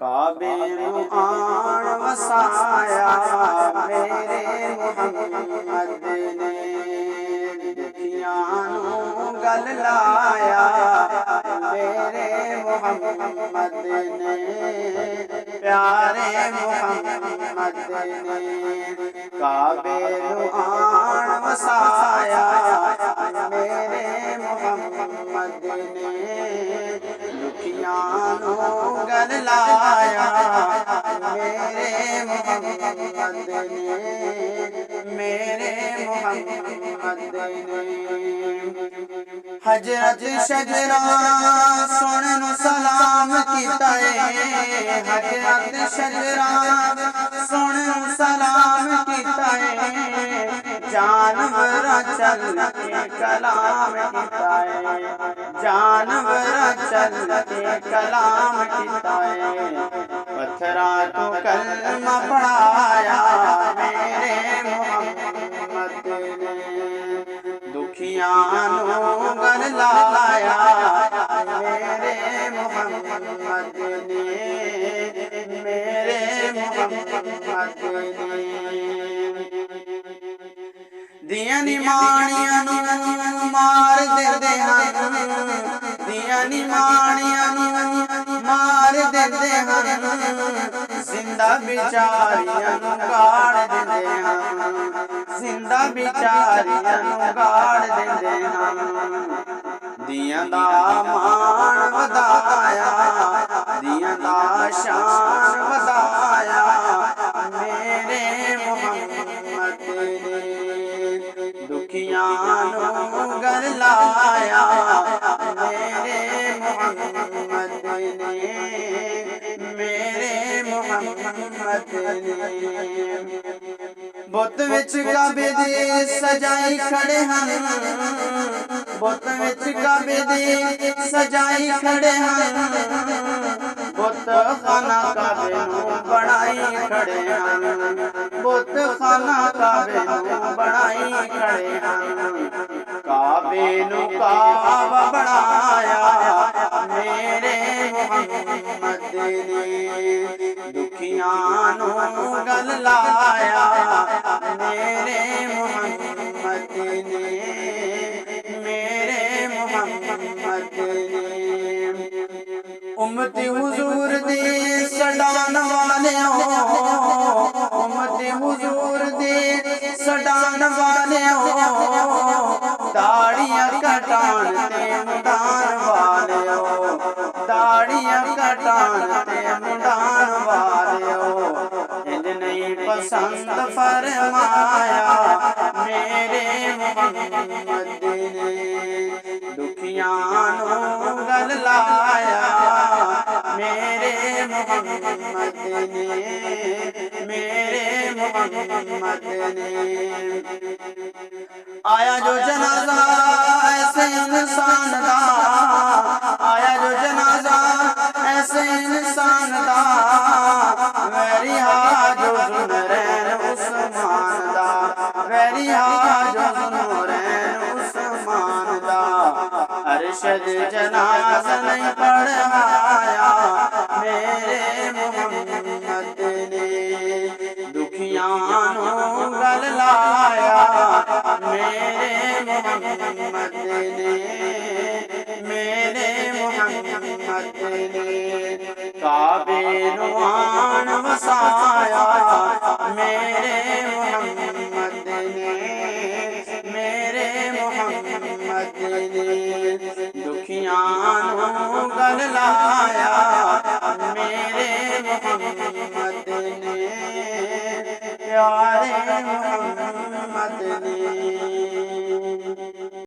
کعبے نو آن وسایا میرے محمد نے، دکھیاں نو گل لایا میرے محمد نے، پیارے محمد نے، کعبے نو آن وسایا میرے محمد نے، دکھیاں نو گل لایا میرے محمد نے، میرے محمد نے۔ حجرت شجرا سن نو سلام کیتا ہے، حجرت شجرا سن نو سلام کیتا ہے، جانور چل کے کلام کیتا ہے، جانور چل کے کلام کیتا ہے، پتھراں تو کلمہ پڑھایا میرے محمد نے، دکھیاں نو گل لایا میرے محمد نے، میرے محمد نے۔ دیاں نمانیاں نو مار دیندے ہن، دیاں نمانیاں نو مار دیندے ہن، زندہ بیچاریاں نو گاڑ دیندے ہن، زندہ بیچاریاں نو گاڑ دیندے ہن، دیاں دا مان ودایا، دیاں دا شان ودایا میرے محمد نے، دکھیاں نو گل لایا میرے محمد نے، میرے محمد نے۔ بت وچ کعبے دی سجائی کھڑے ہن، بت وچ کعبے دی سجائی کھڑے ہن، بت خانہ کعبے نو بنائی کھڑے ہن، بت خانہ کعبے نو بنائی کھڑے ہن، کعبے نو کعبہ بنایا میرے محمد نے، دکھیاں نو گل لایا میرے محمد نے، میرے محمد نے۔ امتی حضور دی سڈان والیوں، امتی حضور دی سڈان والیوں، داڑیاں کٹان تے منڈان والیوں، داڑیاں کٹان تے منڈان والیوں، انج نہیں پسند فرمایا میرے محمد نے، دکھیاں نو گل لایا میرے محمد نے، میرے محمد نے۔ آیا جو جنازہ ایسے انسان دا، آیا جو جنازہ ایسے انسان دا، ویری ہا جو ذوالنورین عثمان دا، ویری ہا جو ذوالنورین عثمان دا، ارشد جنازہ نہیں پڑھایا میرے محمد نے، دکھیاں نو گل لایا میرے محمد نے، میرے محمد نے، کعبے نو آن وسایا میرے محمد نے، میرے محمد نے، دکھیاں نو گل لایا میرے محمد نے، پیارے محمد نے۔